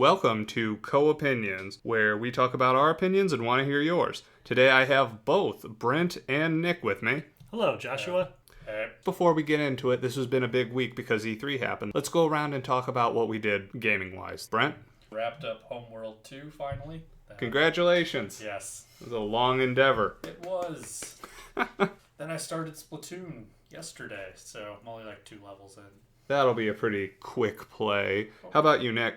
Welcome to Co-Opinions, where we talk about our opinions and want to hear yours. Today I have both Brent and Nick with me. Hello, Joshua. Before we get into it, this has been a big week because E3 happened. Let's go around and talk about what we did gaming-wise. Brent? Wrapped up Homeworld 2 finally. Congratulations. Yes. It was a long endeavor. It was. Then I started Splatoon yesterday, so I'm only like 2 levels in. That'll be a pretty quick play. How about you, Nick?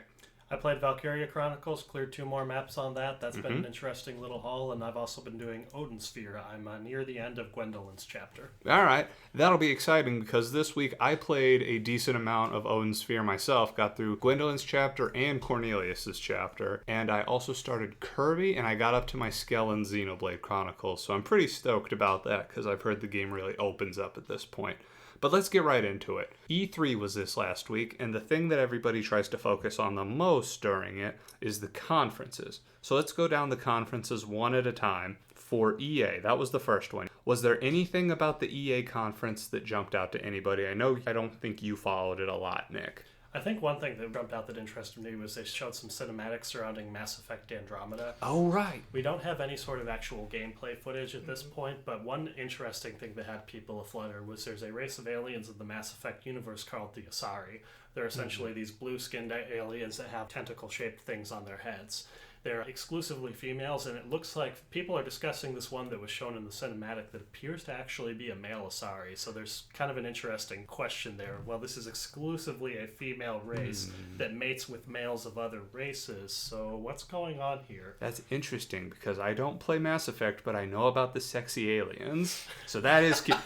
I played Valkyria Chronicles, cleared 2 more maps on that. That's been an interesting little haul, and I've also been doing Odin Sphere. I'm near the end of Gwendolyn's chapter. All right. That'll be exciting because this week I played a decent amount of Odin Sphere myself. Got through Gwendolyn's chapter and Cornelius's chapter. And I also started Kirby, and I got up to my Skellen Xenoblade Chronicles. So I'm pretty stoked about that because I've heard the game really opens up at this point. But let's get right into it. E3 was this last week, and the thing that everybody tries to focus on the most during it is the conferences. So let's go down the conferences one at a time. For EA, that was the first one. Was there anything about the EA conference that jumped out to anybody? I don't think you followed it a lot, Nick. I think one thing that jumped out that interested me was they showed some cinematics surrounding Mass Effect Andromeda. Oh, right. We don't have any sort of actual gameplay footage at this point, but one interesting thing that had people aflutter was there's a race of aliens in the Mass Effect universe called the Asari. They're essentially these blue-skinned aliens that have tentacle-shaped things on their heads. They're exclusively females, and it looks like people are discussing this one that was shown in the cinematic that appears to actually be a male Asari. So there's kind of an interesting question there. Well, this is exclusively a female race that mates with males of other races. So what's going on here? That's interesting because I don't play Mass Effect, but I know about the sexy aliens. So that is cute.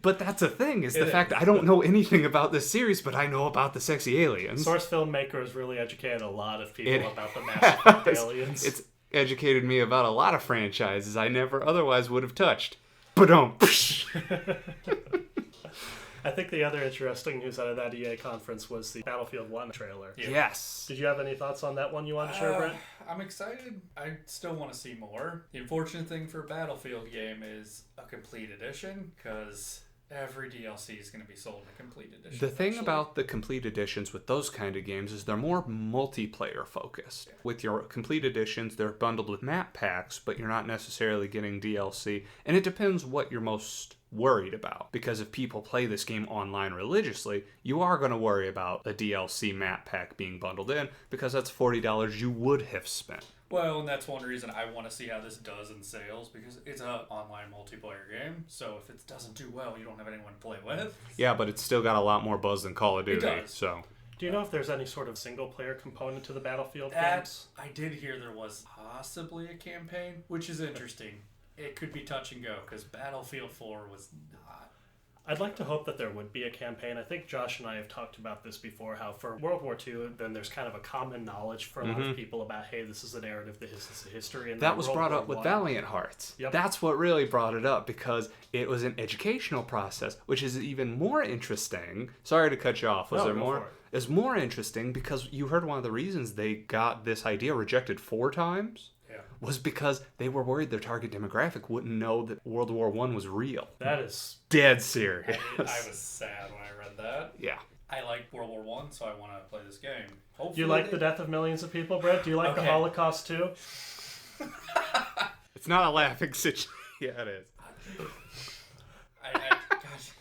But that's the thing, is the fact I don't know anything about this series, but I know about the sexy aliens. Source Filmmakers really educated a lot of people about the Mass Effect aliens. It's educated me about a lot of franchises I never otherwise would have touched. Ba-dum. I think the other interesting news out of that EA conference was the Battlefield 1 trailer. Yeah. Yes. Did you have any thoughts on that one you want to share, Brent? I'm excited. I still want to see more. The unfortunate thing for a Battlefield game is a complete edition, because every DLC is going to be sold in a complete edition. The thing about the complete editions with those kind of games is they're more multiplayer focused. Yeah. With your complete editions, they're bundled with map packs, but you're not necessarily getting DLC. And it depends what you're most worried about. Because if people play this game online religiously, you are going to worry about a DLC map pack being bundled in, because that's $40 you would have spent. Well, and that's one reason I want to see how this does in sales, because it's an online multiplayer game, so if it doesn't do well, you don't have anyone to play with. Yeah, but it's still got a lot more buzz than Call of Duty. It does. So. Do you know if there's any sort of single-player component to the Battlefield games? I did hear there was possibly a campaign, which is interesting. It could be touch and go, because Battlefield 4 was not. I'd like to hope that there would be a campaign. I think Josh and I have talked about this before, how for World War II, then there's kind of a common knowledge for a lot of people about, hey, this is a narrative, this is a history. And that was brought up with Valiant Hearts. Yep. That's what really brought it up, because it was an educational process, which is even more interesting. Sorry to cut you off. Was there more? It's more interesting because you heard one of the reasons they got this idea rejected 4 times. Was because they were worried their target demographic wouldn't know that World War I was real. That is dead serious. I was sad when I read that. Yeah. I like World War I, so I want to play this game. Hopefully Do you like the death of millions of people, Brett? Do you like the Holocaust too? It's not a laughing situation. Yeah, it is. Gosh.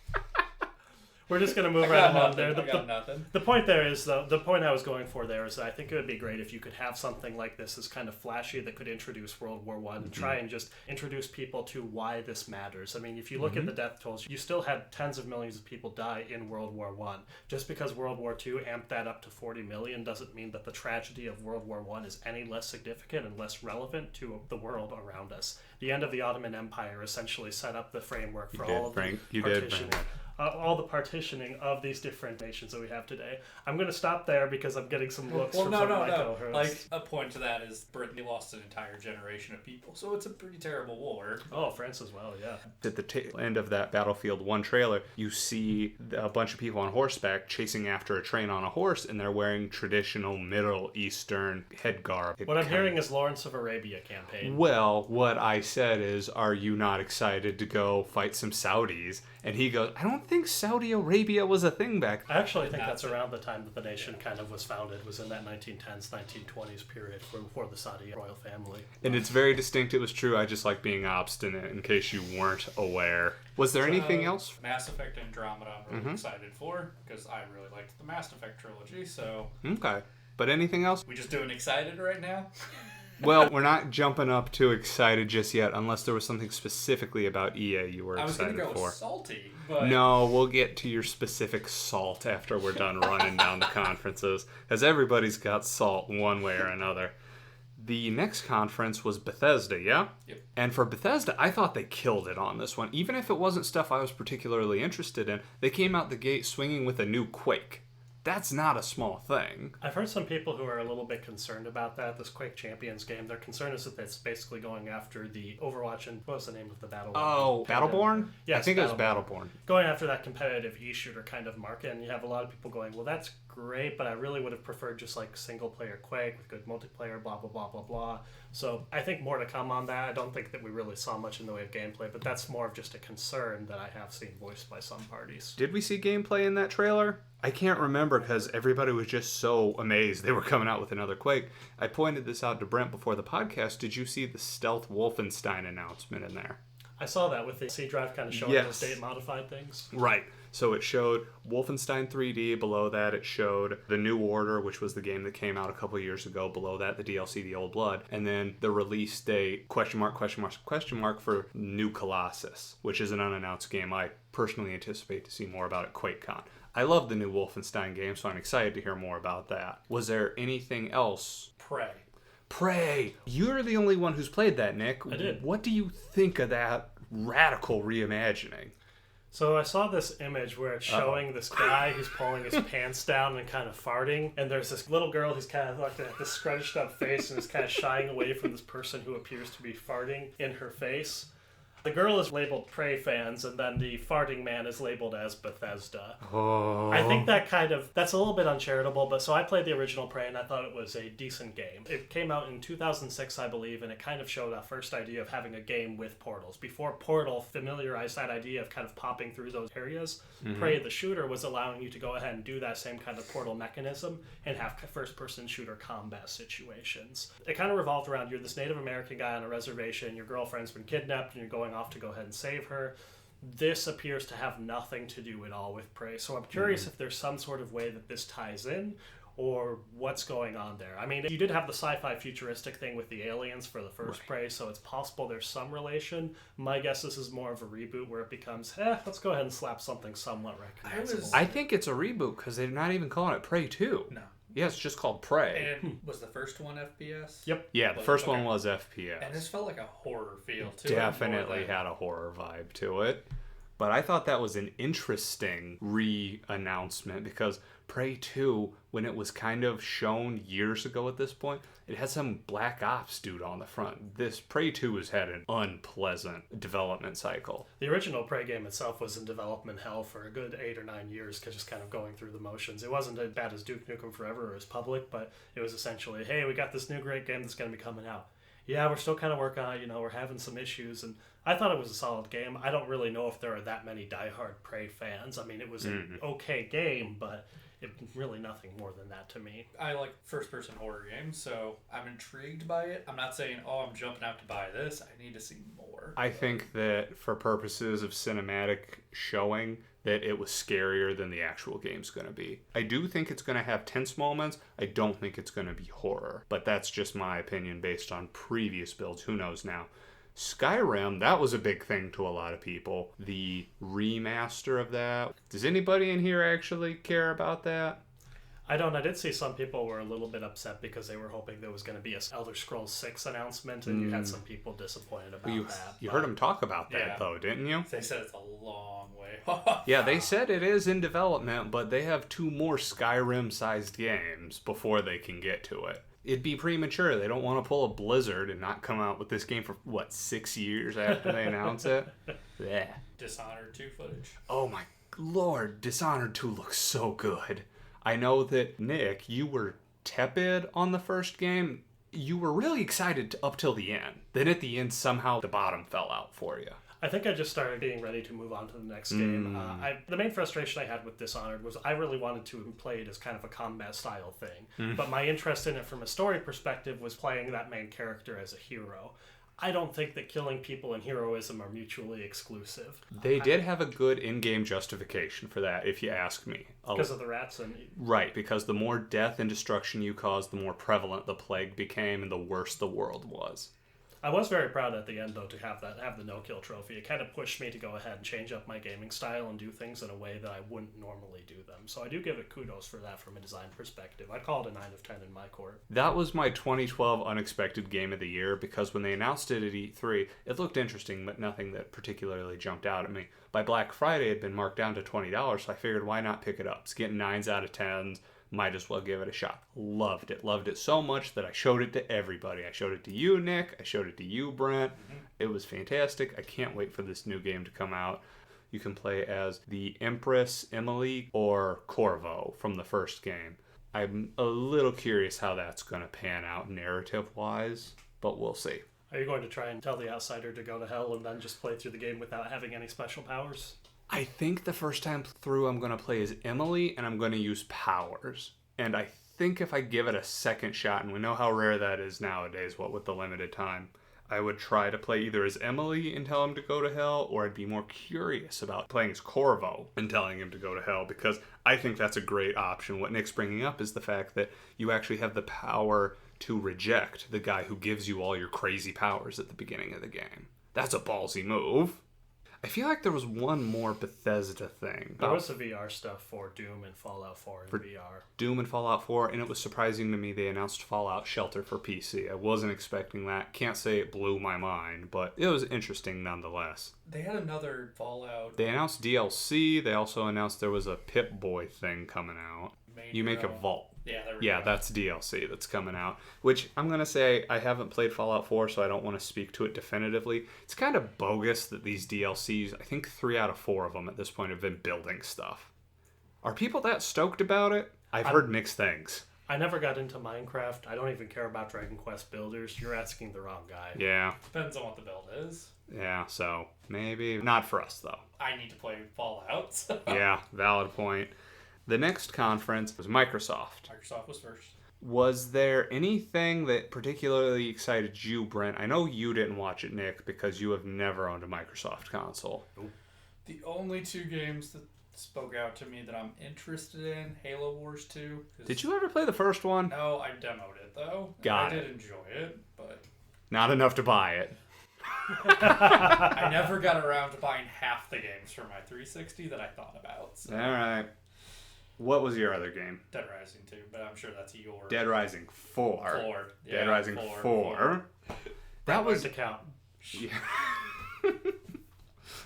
We're just going to move right along there. Nothing. The point there is, though, the point I was going for there is that I think it would be great if you could have something like this as kind of flashy that could introduce World War I and try and just introduce people to why this matters. I mean, if you look at the death tolls, you still had tens of millions of people die in World War I. Just because World War II amped that up to 40 million doesn't mean that the tragedy of World War I is any less significant and less relevant to the world around us. The end of the Ottoman Empire essentially set up the framework for all of the partitioning. All the partitioning of these different nations that we have today. I'm going to stop there because I'm getting some looks from some of my co-hosts. Like, a point to that is Britain lost an entire generation of people, so it's a pretty terrible war. Oh, France as well, yeah. At the tail end of that Battlefield 1 trailer, you see a bunch of people on horseback chasing after a train on a horse, and they're wearing traditional Middle Eastern head garb. What I'm hearing is Lawrence of Arabia campaign. Well, what I said is, are you not excited to go fight some Saudis And he goes, I don't think Saudi Arabia was a thing back then. I actually think that's around the time that the nation kind of was founded, was in that 1910s, 1920s period before the Saudi royal family. And it's very distinct. It was true. I just like being obstinate in case you weren't aware. Was there anything else? Mass Effect Andromeda I'm really excited for, because I really liked the Mass Effect trilogy, so... Okay. But anything else? We just doing excited right now? Well, we're not jumping up to excited just yet, unless there was something specifically about EA you were I was excited going to go for. with salty, but... No, we'll get to your specific salt after we're done running down the conferences, because everybody's got salt one way or another. The next conference was Bethesda, yeah? Yep. And for Bethesda, I thought they killed it on this one. Even if it wasn't stuff I was particularly interested in, they came out the gate swinging with a new Quake. That's not a small thing. I've heard some people who are a little bit concerned about that, this Quake Champions game. Their concern is that it's basically going after the Overwatch and what was the name of the battle? Oh, Battleborn? Yes, I think it was Battleborn. Going after that competitive e-shooter kind of market, and you have a lot of people going, well, that's great, but I really would have preferred just like single-player Quake with good multiplayer, blah, blah, blah, blah, blah. So I think more to come on that. I don't think that we really saw much in the way of gameplay, but that's more of just a concern that I have seen voiced by some parties. Did we see gameplay in that trailer? I can't remember because everybody was just so amazed they were coming out with another Quake. I pointed this out to Brent before the podcast. Did you see the Stealth Wolfenstein announcement in there? I saw that with the C drive kind of showing those date modified things. Right. So it showed Wolfenstein 3D. Below that, it showed The New Order, which was the game that came out a couple years ago. Below that, the DLC, The Old Blood. And then the release date, question mark, for New Colossus, which is an unannounced game I personally anticipate to see more about at QuakeCon. I love the new Wolfenstein game, so I'm excited to hear more about that. Was there anything else? Prey. You're the only one who's played that, Nick. I did. What do you think of that radical reimagining? So I saw this image where it's showing this guy who's pulling his pants down and kind of farting, and there's this little girl who's kind of like this scrunched up face and is kind of shying away from this person who appears to be farting in her face. The girl is labeled Prey fans, and then the farting man is labeled as Bethesda. Oh. I think that's a little bit uncharitable, but so I played the original Prey, and I thought it was a decent game. It came out in 2006, I believe, and it kind of showed our first idea of having a game with portals. Before Portal familiarized that idea of kind of popping through those areas, Prey the shooter was allowing you to go ahead and do that same kind of portal mechanism and have first-person shooter combat situations. It kind of revolved around you're this Native American guy on a reservation, your girlfriend's been kidnapped, and you're going off to go ahead and save her. This appears to have nothing to do at all with Prey, so I'm curious if there's some sort of way that this ties in or what's going on there. I mean, you did have the sci-fi futuristic thing with the aliens for the first Prey, so it's possible there's some relation. My guess this is more of a reboot where it becomes, let's go ahead and slap something somewhat recognizable. I think it's a reboot because they're not even calling it Prey 2. No. Yeah, it's just called Prey. And was the first one FPS? Yep. Yeah, the first one was FPS. And this felt like a horror feel, too. Definitely had a horror vibe to it. But I thought that was an interesting re-announcement because Prey 2, when it was kind of shown years ago at this point, it had some Black Ops dude on the front. This Prey 2 has had an unpleasant development cycle. The original Prey game itself was in development hell for a good 8 or 9 years, just kind of going through the motions. It wasn't as bad as Duke Nukem Forever or as public, but it was essentially, hey, we got this new great game that's going to be coming out. Yeah, we're still kind of working on it, we're having some issues, and I thought it was a solid game. I don't really know if there are that many diehard Prey fans. I mean, it was an okay game, but it really nothing more than that to me. I like first-person horror games, so I'm intrigued by it. I'm not saying, I'm jumping out to buy this. I need to see more. I think that for purposes of cinematic showing, that it was scarier than the actual game's going to be. I do think it's going to have tense moments. I don't think it's going to be horror. But that's just my opinion based on previous builds. Who knows now? Skyrim, that was a big thing to a lot of people. The remaster of that. Does anybody in here actually care about that? I don't. I did see some people were a little bit upset because they were hoping there was going to be a Elder Scrolls 6 announcement, and you had some people disappointed about that. You heard them talk about that, though, didn't you? They said it's a long way. Yeah, they said it is in development, but they have 2 more Skyrim-sized games before they can get to it. It'd be premature. They don't want to pull a Blizzard and not come out with this game for, 6 years after they announce it? Yeah. Dishonored 2 footage. Oh my lord, Dishonored 2 looks so good. I know that, Nick, you were tepid on the first game. You were really excited up till the end. Then at the end, somehow the bottom fell out for you. I think I just started being ready to move on to the next game. The main frustration I had with Dishonored was I really wanted to play it as kind of a combat style thing. But my interest in it from a story perspective was playing that main character as a hero. I don't think that killing people and heroism are mutually exclusive. They did have a good in-game justification for that, if you ask me. Because of the rats and... Right, because the more death and destruction you caused, the more prevalent the plague became and the worse the world was. I was very proud at the end, though, to have the no-kill trophy. It kind of pushed me to go ahead and change up my gaming style and do things in a way that I wouldn't normally do them. So I do give it kudos for that from a design perspective. I'd call it a 9 of 10 in my court. That was my 2012 unexpected game of the year, because when they announced it at E3, it looked interesting, but nothing that particularly jumped out at me. By Black Friday, it had been marked down to $20, so I figured, why not pick it up? It's getting 9s out of 10s. Might as well give it a shot. Loved it so much that I showed it to everybody. I showed it to you, Nick. I showed it to you, Brent. It was fantastic. I can't wait for this new game to come out. You can play as the Empress Emily or Corvo from the first game. I'm a little curious how that's going to pan out narrative-wise, but we'll see. Are you going to try and tell the outsider to go to hell and then just play through the game without having any special powers? I think the first time through I'm going to play as Emily and I'm going to use powers. And I think if I give it a second shot, and we know how rare that is nowadays, what with the limited time, I would try to play either as Emily and tell him to go to hell, or I'd be more curious about playing as Corvo and telling him to go to hell, because I think that's a great option. What Nick's bringing up is the fact that you actually have the power to reject the guy who gives you all your crazy powers at the beginning of the game. That's a ballsy move. I feel like there was one more Bethesda thing. There was the VR stuff for Doom and Fallout 4 in VR. Doom and Fallout 4, and it was surprising to me they announced Fallout Shelter for PC. I wasn't expecting that. Can't say it blew my mind, but it was interesting nonetheless. They had another Fallout. They announced DLC. They also announced there was a Pip-Boy thing coming out. You make a vault. Yeah, there we go. That's DLC that's coming out. Which I'm going to say, I haven't played Fallout 4, so I don't want to speak to it definitively. It's kind of bogus that these DLCs, I think 3 out of 4 of them at this point have been building stuff. Are people that stoked about it? I've heard mixed things. I never got into Minecraft. I don't even care about Dragon Quest builders. You're asking the wrong guy. Yeah. Depends on what the build is. Yeah, so maybe not for us, though. I need to play Fallout. So. Yeah, valid point. The next conference was Microsoft. Microsoft was first. Was there anything that particularly excited you, Brent? I know you didn't watch it, Nick, because you have never owned a Microsoft console. Nope. The only 2 games that spoke out to me that I'm interested in, Halo Wars 2. Did you ever play the first one? No, I demoed it, though. I did enjoy it, but... Not enough to buy it. I never got around to buying half the games for my 360 that I thought about. So. All right. What was your other game? Dead Rising 2, but I'm sure that's your... Dead Rising 4. 4. Yeah, Dead Rising 4. That was... to count. Yeah.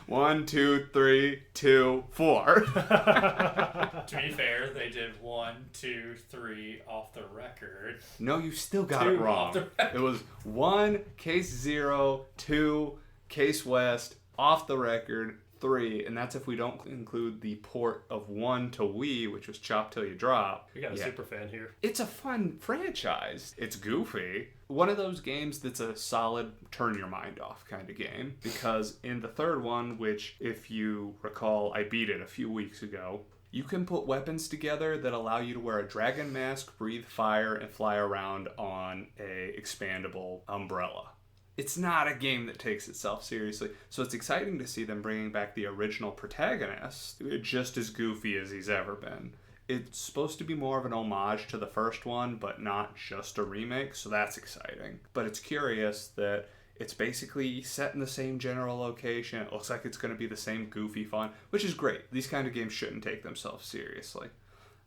1, 2, 3, 2, 4. To be fair, they did 1, 2, 3 off the record. No, you still got 2 it wrong. It was 1, Case 0, 2, Case West, off the record, 3, and that's if we don't include the port of 1 to Wii, which was Chop Till You Drop. We got a super fan here. It's a fun franchise. It's goofy. One of those games that's a solid turn your mind off kind of game, because in the third one, which if you recall, I beat it a few weeks ago, you can put weapons together that allow you to wear a dragon mask, breathe fire, and fly around on a expandable umbrella. It's not a game that takes itself seriously, so it's exciting to see them bringing back the original protagonist, just as goofy as he's ever been. It's supposed to be more of an homage to the first one, but not just a remake, so that's exciting. But it's curious that it's basically set in the same general location. It looks like it's going to be the same goofy fun, which is great. These kind of games shouldn't take themselves seriously.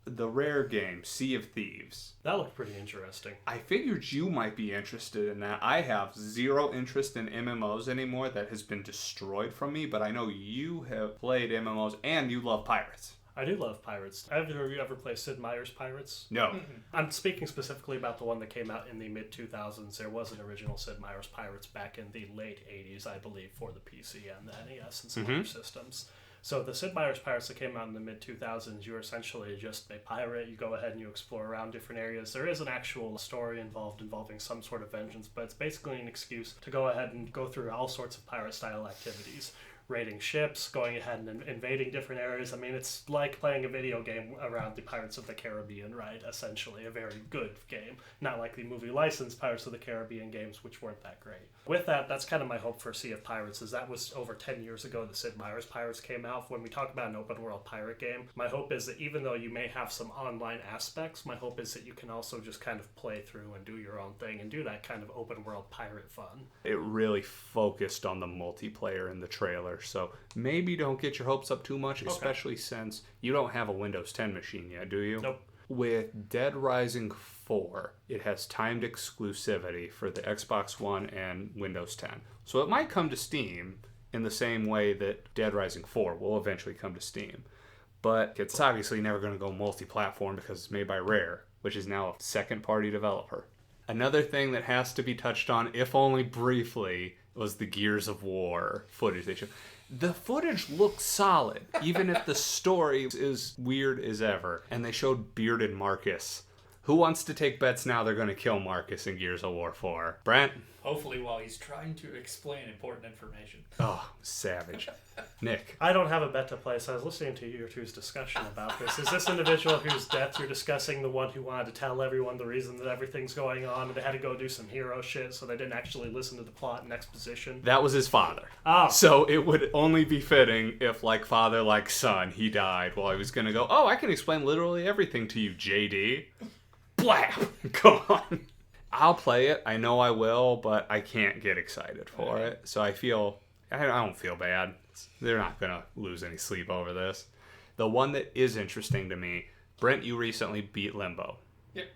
The Rare game, Sea of Thieves. That looked pretty interesting. I figured you might be interested in that. I have zero interest in MMOs anymore. That has been destroyed from me, but I know you have played MMOs and you love pirates. I do love pirates. Have you ever played Sid Meier's Pirates? No. Mm-hmm. I'm speaking specifically about the one that came out in the mid-2000s. There was an original Sid Meier's Pirates back in the late 80s, I believe, for the PC and the NES and some other systems. So the Sid Meier's Pirates that came out in the mid-2000s, you're essentially just a pirate. You go ahead and you explore around different areas. There is an actual story involving some sort of vengeance, but it's basically an excuse to go ahead and go through all sorts of pirate-style activities. Raiding ships, going ahead and invading different areas. I mean, it's like playing a video game around the Pirates of the Caribbean, right? Essentially, a very good game. Not like the movie licensed Pirates of the Caribbean games, which weren't that great. With that, that's kind of my hope for Sea of Pirates, is that was over 10 years ago the Sid Meier's Pirates came out. When we talk about an open world pirate game, my hope is that even though you may have some online aspects, my hope is that you can also just kind of play through and do your own thing and do that kind of open world pirate fun. It really focused on the multiplayer in the trailer, so maybe don't get your hopes up too much, especially since you don't have a Windows 10 machine yet, do you? Nope. With Dead Rising 4, it has timed exclusivity for the Xbox One and Windows 10. So it might come to Steam in the same way that Dead Rising 4 will eventually come to Steam. But it's obviously never going to go multi-platform because it's made by Rare, which is now a second-party developer. Another thing that has to be touched on, if only briefly, was the Gears of War footage they showed. The footage looked solid, even if the story is weird as ever. And they showed bearded Marcus. Who wants to take bets now they're going to kill Marcus in Gears of War 4? Brent? Hopefully while he's trying to explain important information. Oh, savage. Nick? I don't have a bet to place. I was listening to your two's discussion about this. Is this individual whose death you're discussing the one who wanted to tell everyone the reason that everything's going on and they had to go do some hero shit so they didn't actually listen to the plot and exposition? That was his father. Oh. So it would only be fitting if, like father, like son, he died while he was going to go, oh, I can explain literally everything to you, JD. Blap! Come on. I'll play it. I know I will, but I can't get excited for it. So I don't feel bad. They're not going to lose any sleep over this. The one that is interesting to me, Brent, you recently beat Limbo. Yep.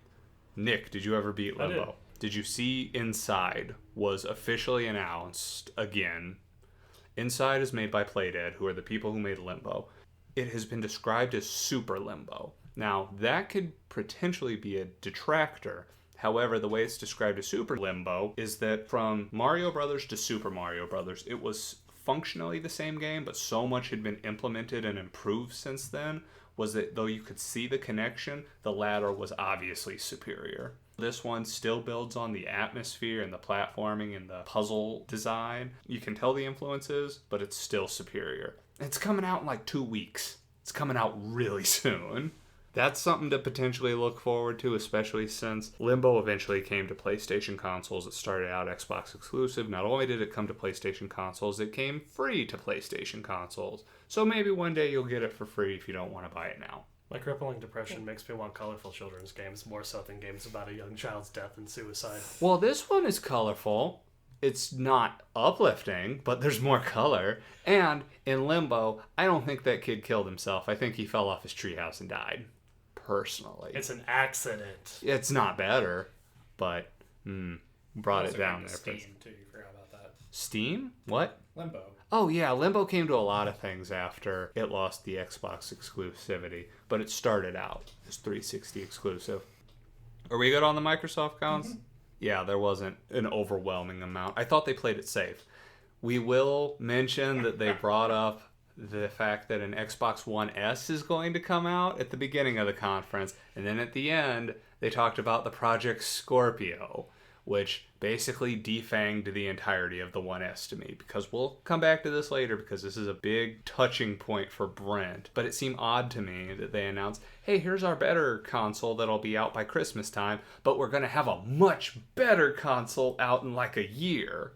Nick, did you ever beat Limbo? I did. Did you see Inside was officially announced again? Inside is made by Playdead, who are the people who made Limbo. It has been described as Super Limbo. Now, that could potentially be a detractor. However, the way it's described as Super Limbo is that from Mario Brothers to Super Mario Brothers, it was functionally the same game, but so much had been implemented and improved since then, was that though you could see the connection, the latter was obviously superior. This one still builds on the atmosphere and the platforming and the puzzle design. You can tell the influences, but it's still superior. It's coming out in like 2 weeks. It's coming out really soon. That's something to potentially look forward to, especially since Limbo eventually came to PlayStation consoles. It started out Xbox exclusive. Not only did it come to PlayStation consoles, it came free to PlayStation consoles. So maybe one day you'll get it for free if you don't want to buy it now. My crippling depression makes me want colorful children's games more so than games about a young child's death and suicide. Well, this one is colorful. It's not uplifting, but there's more color. And in Limbo, I don't think that kid killed himself. I think he fell off his treehouse and died. Personally. It's an accident. It's not better, but brought it Also down came to there. Steam too. You forgot about that. Steam? What? Limbo. Oh yeah, Limbo came to a lot of things after it lost the Xbox exclusivity, but it started out as 360 exclusive. Are we good on the Microsoft cons? Mm-hmm. Yeah, there wasn't an overwhelming amount. I thought they played it safe. We will mention that they brought up the fact that an Xbox One S is going to come out at the beginning of the conference, and then at the end, they talked about the Project Scorpio, which basically defanged the entirety of the One S to me, because we'll come back to this later because this is a big touching point for Brent. But it seemed odd to me that they announced, hey, here's our better console that'll be out by Christmas time, but we're going to have a much better console out in like a year.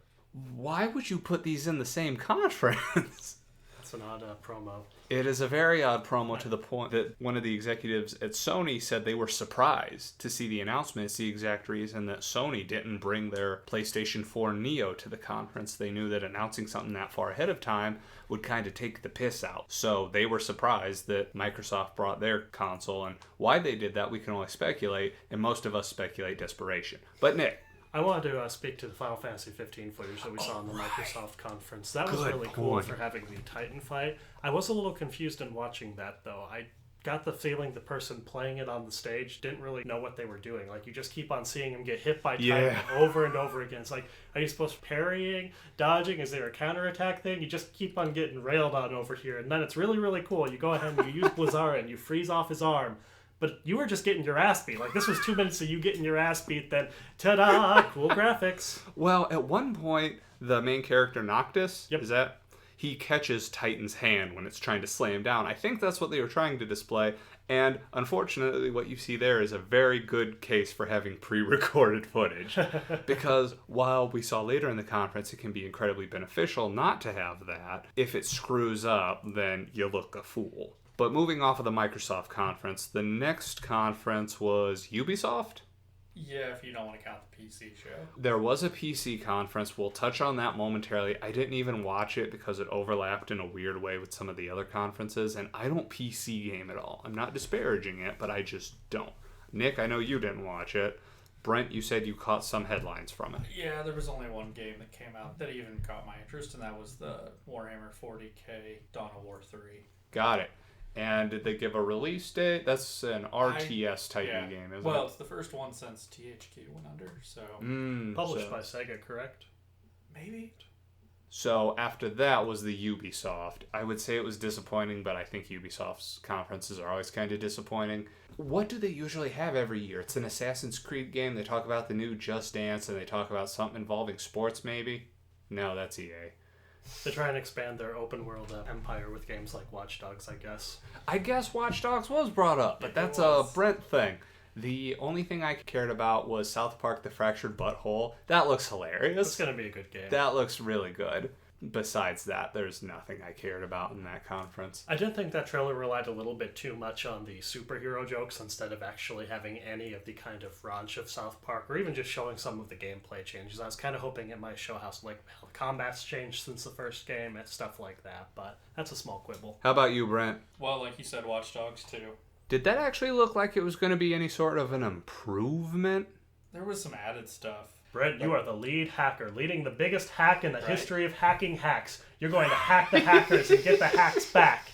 Why would you put these in the same conference? That's an odd promo. It is a very odd promo to the point that one of the executives at Sony said they were surprised to see the announcement. It's the exact reason that Sony didn't bring their PlayStation 4 Neo to the conference. They knew that announcing something that far ahead of time would kind of take the piss out. So they were surprised that Microsoft brought their console, and why they did that we can only speculate, and most of us speculate desperation. But Nick, I wanted to speak to the Final Fantasy 15 footage that we saw in the Microsoft conference. That was Good really cool point. for having the Titan fight. I was a little confused in watching that, though. I got the feeling the person playing it on the stage didn't really know what they were doing. Like, you just keep on seeing them get hit by Titan over and over again. It's like, are you supposed to parrying, dodging? Is there a counterattack thing? You just keep on getting railed on over here. And then it's really, really cool. You go ahead and you use Blizzard and you freeze off his arm. But you were just getting your ass beat. Like, this was 2 minutes of you getting your ass beat, then, ta-da, cool graphics. Well, at one point, the main character, Noctis, Yep. is that? He catches Titan's hand when it's trying to slam down. I think that's what they were trying to display. And unfortunately, what you see there is a very good case for having pre-recorded footage. Because while we saw later in the conference, it can be incredibly beneficial not to have that. If it screws up, then you look a fool. But moving off of the Microsoft conference, the next conference was Ubisoft? Yeah, if you don't want to count the PC show. There was a PC conference. We'll touch on that momentarily. I didn't even watch it because it overlapped in a weird way with some of the other conferences, and I don't PC game at all. I'm not disparaging it, but I just don't. Nick, I know you didn't watch it. Brent, you said you caught some headlines from it. Yeah, there was only one game that came out that even caught my interest, and that was the Warhammer 40k Dawn of War 3. Got it. And did they give a release date? That's an RTS type of game, isn't it? Well, it's the first one since THQ went under, so... Published by Sega, correct? Maybe? So after that was the Ubisoft. I would say it was disappointing, but I think Ubisoft's conferences are always kind of disappointing. What do they usually have every year? It's an Assassin's Creed game. They talk about the new Just Dance, and they talk about something involving sports, maybe? No, that's EA. They try and expand their open world empire with games like Watch Dogs, I guess. I guess Watch Dogs was brought up, but that's a Brent thing. The only thing I cared about was South Park: The Fractured Butthole. That looks hilarious. It's going to be a good game. That looks really good. Besides that, there's nothing I cared about in that conference. I did think that trailer relied a little bit too much on the superhero jokes instead of actually having any of the kind of raunch of South Park, or even just showing some of the gameplay changes. I was kind of hoping it might show how the combat's changed since the first game and stuff like that, but that's a small quibble. How about you, Brent? Well, like you said, Watch Dogs 2. Did that actually look like it was going to be any sort of an improvement? There was some added stuff. Brent, you are the lead hacker, leading the biggest hack in the history of hacking hacks. You're going to hack the hackers and get the hacks back.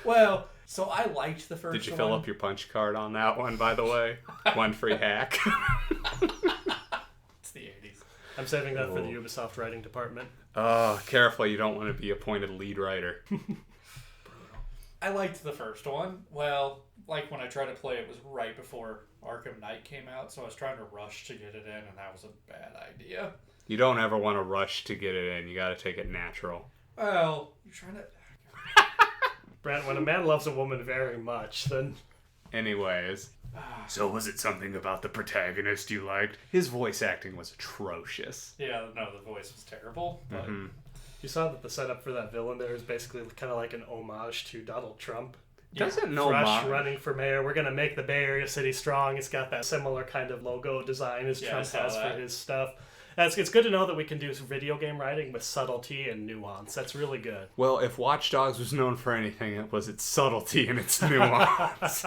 Well, so I liked the first one. Did you fill up your punch card on that one, by the way? One free hack. It's the 80s. I'm saving that for the Ubisoft writing department. Oh, careful, you don't want to be appointed lead writer. I liked the first one. Well, like when I tried to play it was right before Arkham Knight came out, so I was trying to rush to get it in, and that was a bad idea. You don't ever want to rush to get it in. You got to take it natural. Well, you're trying to... Brent, when a man loves a woman very much, then... Anyways. So was it something about the protagonist you liked? His voice acting was atrocious. Yeah, no, the voice was terrible, but... Mm-hmm. You saw that the setup for that villain there is basically kind of like an homage to Donald Trump. Doesn't know Rush running for mayor. We're going to make the Bay Area city strong. It's got that similar kind of logo design as Trump has for his stuff. It's good to know that we can do video game writing with subtlety and nuance. That's really good. Well, if Watch Dogs was known for anything, it was its subtlety and its nuance.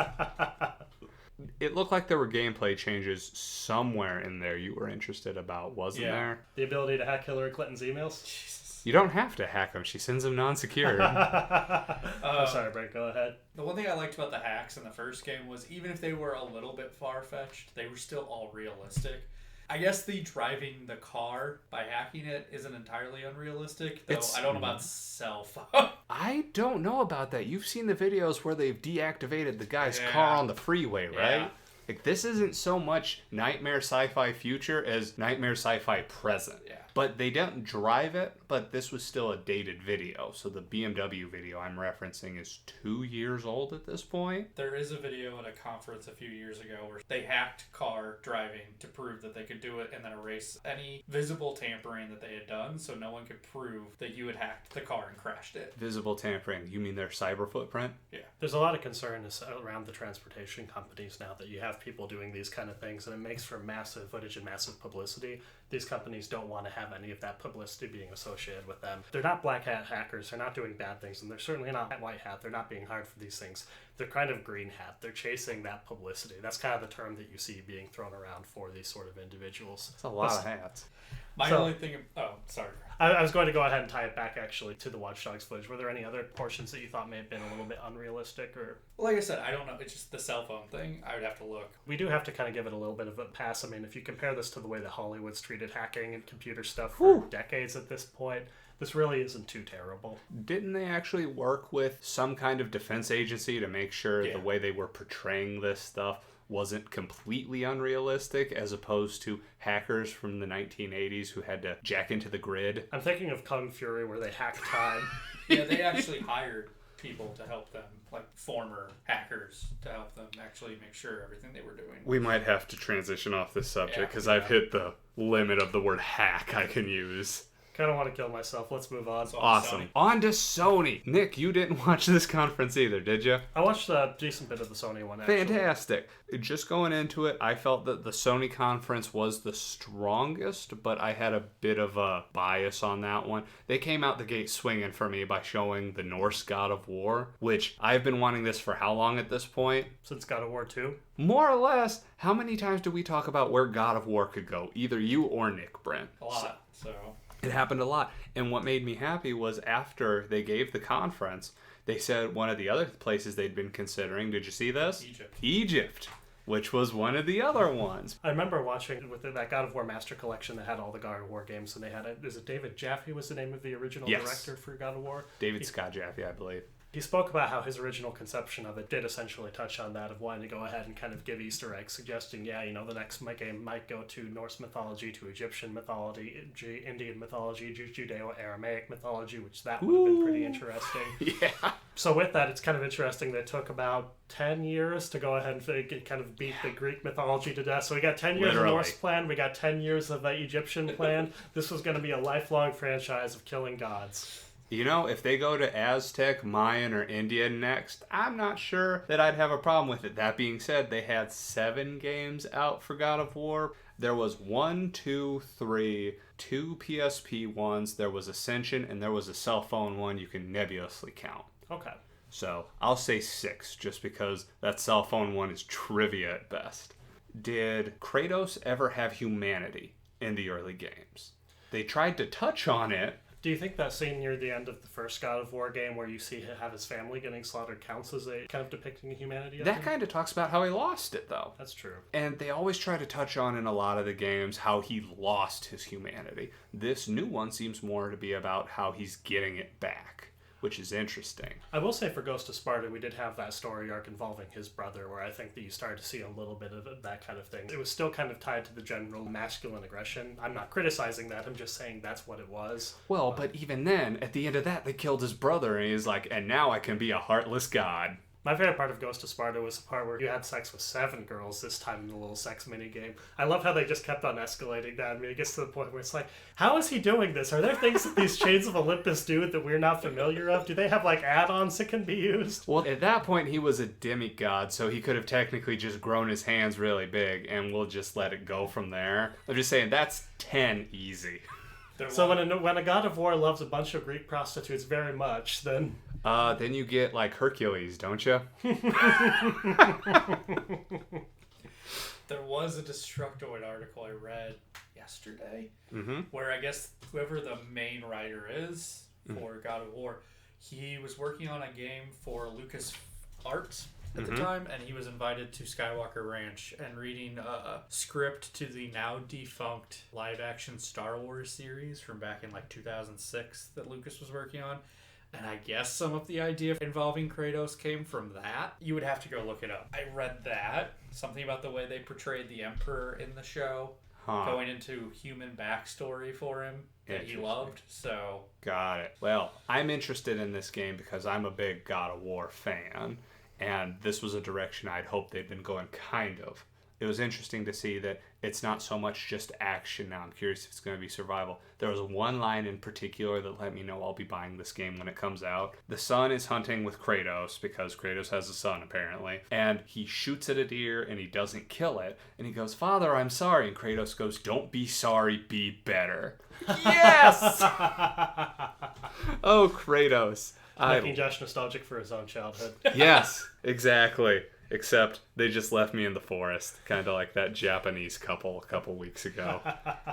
It looked like there were gameplay changes somewhere in there you were interested about, wasn't there? The ability to hack Hillary Clinton's emails? You don't have to hack them. She sends them non-secure. I'm sorry, Brent. Go ahead. The one thing I liked about the hacks in the first game was even if they were a little bit far-fetched, they were still all realistic. I guess the driving the car by hacking it isn't entirely unrealistic, though I don't know about cell phone. I don't know about that. You've seen the videos where they've deactivated the guy's car on the freeway, right? Yeah. Like, this isn't so much nightmare sci-fi future as nightmare sci-fi present. Yeah. But they don't drive it, but this was still a dated video. So the BMW video I'm referencing is 2 years old at this point. There is a video at a conference a few years ago where they hacked car driving to prove that they could do it and then erase any visible tampering that they had done so no one could prove that you had hacked the car and crashed it. Visible tampering. You mean their cyber footprint? Yeah. There's a lot of concern around the transportation companies now that you have people doing these kind of things, and it makes for massive footage and massive publicity. These companies don't want to have any of that publicity being associated with them. They're not black hat hackers. They're not doing bad things, and they're certainly not white hat. They're not being hired for these things. They're kind of green hat. They're chasing that publicity. That's kind of the term that you see being thrown around for these sort of individuals. It's a lot of hats. My only thing... Oh, sorry. I was going to go ahead and tie it back, actually, to the Watch Dogs footage. Were there any other portions that you thought may have been a little bit unrealistic? Or Well, like I said, I don't know. It's just the cell phone thing. I would have to look. we do have to kind of give it a little bit of a pass. I mean, if you compare this to the way that Hollywood's treated hacking and computer stuff for decades at this point, this really isn't too terrible. Didn't they actually work with some kind of defense agency to make sure the way they were portraying this stuff wasn't completely unrealistic, as opposed to hackers from the 1980s who had to jack into the grid? I'm thinking of Kung Fury, where they hack time. Yeah, they actually hired people to help them, like former hackers, to help them actually make sure everything they were doing. We might have to transition off this subject because I've hit the limit of the word hack I can use. Kind of want to kill myself. Let's move on. Awesome. Sony. On to Sony. Nick, you didn't watch this conference either, did you? I watched a decent bit of the Sony one, actually. Fantastic. Just going into it, I felt that the Sony conference was the strongest, but I had a bit of a bias on that one. They came out the gate swinging for me by showing the Norse God of War, which I've been wanting this for how long at this point? Since God of War 2? More or less. How many times do we talk about where God of War could go? Either you or Nick, Brent. A lot. So it happened a lot. And what made me happy was after they gave the conference, they said one of the other places they'd been considering, did you see this? Egypt, which was one of the other ones. I remember watching with that God of War Master Collection that had all the God of War games, and they had, is it David Jaffe was the name of the original director for God of War? David Scott Jaffe, I believe. He spoke about how his original conception of it did essentially touch on that, of wanting to go ahead and kind of give Easter eggs, suggesting, the next game might go to Norse mythology, to Egyptian mythology, Indian mythology, Judeo-Aramaic mythology, which that would have been pretty interesting. Yeah. So with that, it's kind of interesting that it took about 10 years to go ahead and kind of beat the Greek mythology to death. So we got 10 years of Norse plan, we got 10 years of Egyptian plan. This was going to be a lifelong franchise of killing gods. You know, if they go to Aztec, Mayan, or Indian next, I'm not sure that I'd have a problem with it. That being said, they had 7 games out for God of War. There was 1, 2, 3, 2 PSP ones, there was Ascension, and there was a cell phone one you can nebulously count. Okay. So I'll say 6, just because that cell phone one is trivia at best. Did Kratos ever have humanity in the early games? They tried to touch on it. Do you think that scene near the end of the first God of War game where you see him have his family getting slaughtered counts as a kind of depicting humanity? That kind of talks about how he lost it, though. That's true. And they always try to touch on in a lot of the games how he lost his humanity. This new one seems more to be about how he's getting it back, which is interesting. I will say for Ghost of Sparta, we did have that story arc involving his brother, where I think that you started to see a little bit of that kind of thing. It was still kind of tied to the general masculine aggression. I'm not criticizing that, I'm just saying that's what it was. Well, but even then, at the end of that, they killed his brother, and he's like, and now I can be a heartless god. My favorite part of Ghost of Sparta was the part where you had sex with 7 girls this time in the little sex minigame. I love how they just kept on escalating that. I mean, it gets to the point where it's like, how is he doing this? Are there things that these Chains of Olympus do that we're not familiar of? Do they have, add-ons that can be used? Well, at that point, he was a demigod, so he could have technically just grown his hands really big, and we'll just let it go from there. I'm just saying, that's 10 easy. So when a God of War loves a bunch of Greek prostitutes very much, then... Then you get, Hercules, don't you? there was a Destructoid article I read yesterday Mm-hmm. where I guess whoever the main writer is for God of War, he was working on a game for Lucas Arts at the time, and he was invited to Skywalker Ranch and reading a script to the now defunct live-action Star Wars series from back in 2006 that Lucas was working on. And I guess some of the idea involving Kratos came from that. You would have to go look it up. I read that. Something about the way they portrayed the Emperor in the show. Going into human backstory for him that he loved. So got it. Well, I'm interested in this game because I'm a big God of War fan, and this was a direction I'd hoped they'd been going, kind of. It was interesting to see that it's not so much just action now. I'm curious if it's going to be survival. There was one line in particular that let me know I'll be buying this game when it comes out. The son is hunting with Kratos, because Kratos has a son apparently, and he shoots at a deer and he doesn't kill it. And he goes, "Father, I'm sorry." And Kratos goes, "Don't be sorry, be better." Yes! Oh, Kratos. Making Josh nostalgic for his own childhood. Yes, exactly. Except they just left me in the forest, kind of like that Japanese couple a couple weeks ago.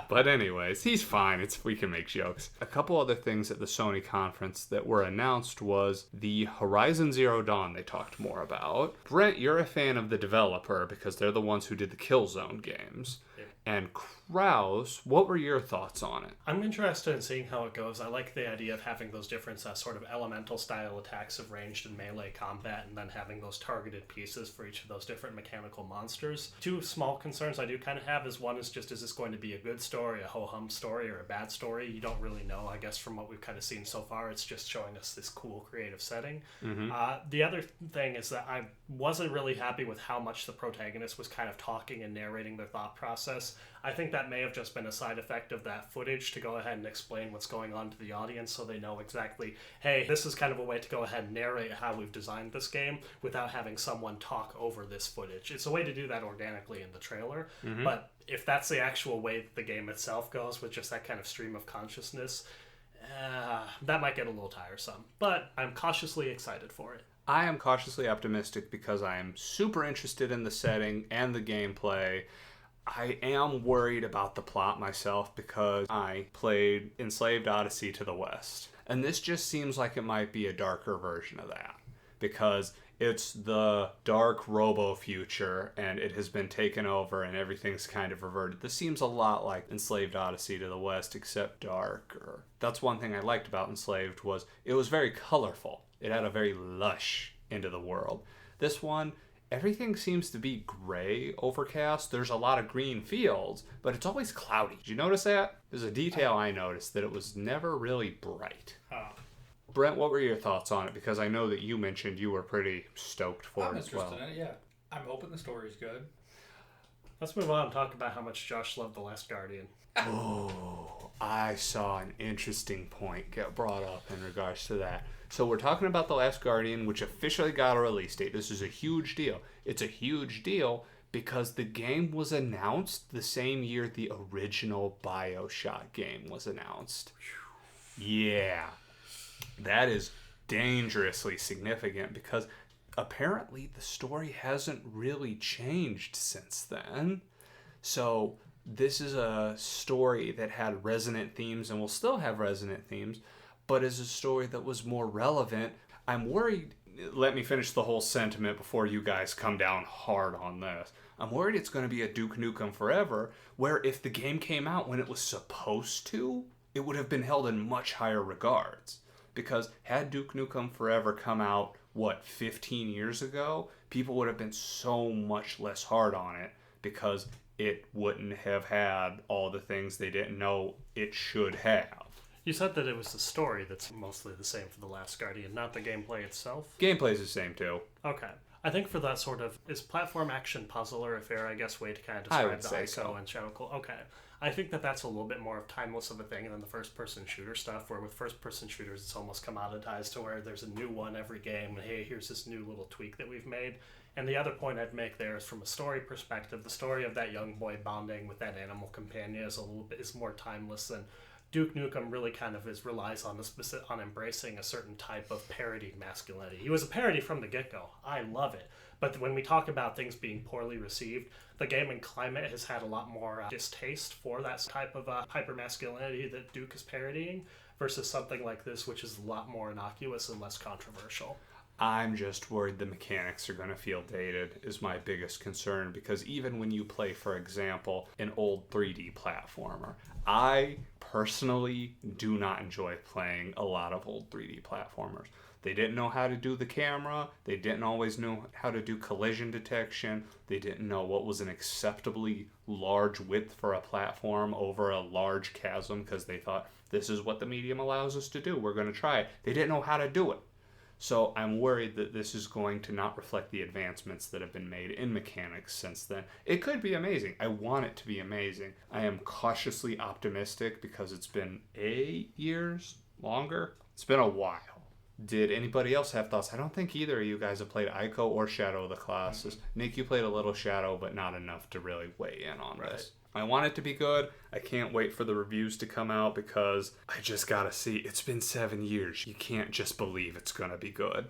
But anyways, he's fine. We can make jokes. A couple other things at the Sony conference that were announced was the Horizon Zero Dawn they talked more about. Brent, you're a fan of the developer because they're the ones who did the Killzone games. And Kraus, what were your thoughts on it? I'm interested in seeing how it goes. I like the idea of having those different sort of elemental style attacks of ranged and melee combat, and then having those targeted pieces for each of those different mechanical monsters. Two small concerns I do kind of have is one is just, is this going to be a good story, a ho-hum story, or a bad story? You don't really know, I guess, from what we've kind of seen so far. It's just showing us this cool creative setting. Mm-hmm. The other thing is that I wasn't really happy with how much the protagonist was kind of talking and narrating their thought process. I think that may have just been a side effect of that footage to go ahead and explain what's going on to the audience so they know exactly, hey, this is kind of a way to go ahead and narrate how we've designed this game without having someone talk over this footage. It's a way to do that organically in the trailer, but if that's the actual way that the game itself goes with just that kind of stream of consciousness, that might get a little tiresome. But I'm cautiously excited for it. I am cautiously optimistic because I am super interested in the setting and the gameplay. I am worried about the plot myself because I played Enslaved Odyssey to the West. And this just seems like it might be a darker version of that. Because it's the dark robo future and it has been taken over and everything's kind of reverted. This seems a lot like Enslaved Odyssey to the West, except darker. That's one thing I liked about Enslaved was it was very colorful. It had a very lush into the world. This one, everything seems to be gray, overcast. There's a lot of green fields, but it's always cloudy. Did you notice that? There's a detail I noticed, that it was never really bright. Brent, what were your thoughts on it? Because I know that you mentioned you were pretty stoked for it as well. I'm interested in it, yeah. I'm hoping the story's good. Let's move on and talk about how much Josh loved The Last Guardian. Oh, I saw an interesting point get brought up in regards to that. So we're talking about The Last Guardian, which officially got a release date. This is a huge deal. It's a huge deal because the game was announced the same year the original BioShock game was announced. Yeah, that is dangerously significant because apparently the story hasn't really changed since then. So this is a story that had resonant themes and will still have resonant themes, but is a story that was more relevant. I'm worried, let me finish the whole sentiment before you guys come down hard on this. I'm worried it's going to be a Duke Nukem Forever, where if the game came out when it was supposed to, it would have been held in much higher regards. Because had Duke Nukem Forever come out, 15 years ago, people would have been so much less hard on it because it wouldn't have had all the things they didn't know it should have. You said that it was the story that's mostly the same for The Last Guardian, not the gameplay itself? Gameplay's the same too. Okay. I think for that sort of, is platform action puzzler a fair, I guess, way to kind of describe the ISO and Shadow Clone? Okay. I think that that's a little bit more of timeless of a thing than the first-person shooter stuff, where with first-person shooters, it's almost commoditized to where there's a new one every game, and hey, here's this new little tweak that we've made. And the other point I'd make there is from a story perspective, the story of that young boy bonding with that animal companion is more timeless than Duke Nukem really kind of relies on on embracing a certain type of parodied masculinity. He was a parody from the get-go. I love it. But when we talk about things being poorly received, the gaming climate has had a lot more distaste for that type of hyper-masculinity that Duke is parodying versus something like this, which is a lot more innocuous and less controversial. I'm just worried the mechanics are going to feel dated is my biggest concern, because even when you play, for example, an old 3D platformer, I personally do not enjoy playing a lot of old 3D platformers. They didn't know how to do the camera. They didn't always know how to do collision detection. They didn't know what was an acceptably large width for a platform over a large chasm because they thought, this is what the medium allows us to do. We're going to try it. They didn't know how to do it. So I'm worried that this is going to not reflect the advancements that have been made in mechanics since then. It could be amazing. I want it to be amazing. I am cautiously optimistic because it's been 8 years, longer. It's been a while. Did anybody else have thoughts? I don't think either of you guys have played Ico or Shadow of the Colossus. Nick, you played a little Shadow, but not enough to really weigh in on this. I want it to be good. I can't wait for the reviews to come out because I just gotta see. It's been 7 years. You can't just believe it's gonna be good.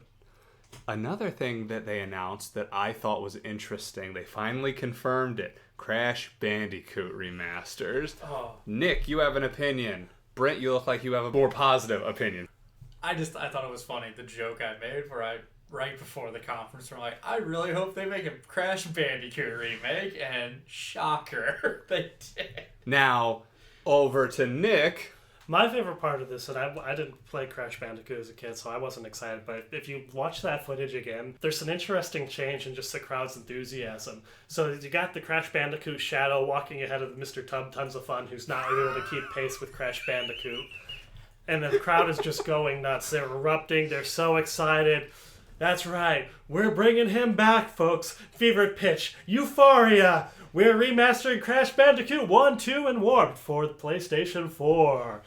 Another thing that they announced that I thought was interesting, they finally confirmed it. Crash Bandicoot remasters. Oh. Nick, you have an opinion. Brent, you look like you have a more positive opinion. I thought it was funny, the joke I made where right before the conference, we're like, I really hope they make a Crash Bandicoot remake, and shocker, they did. Now, over to Nick. My favorite part of this, and I didn't play Crash Bandicoot as a kid, so I wasn't excited, but if you watch that footage again, there's an interesting change in just the crowd's enthusiasm. So you got the Crash Bandicoot shadow walking ahead of Mr. Tons of Fun, who's not able to keep pace with Crash Bandicoot. And the crowd is just going nuts. They're erupting. They're so excited. That's right. We're bringing him back, folks. Fevered pitch. Euphoria. We're remastering Crash Bandicoot 1, 2, and Warped for the PlayStation 4.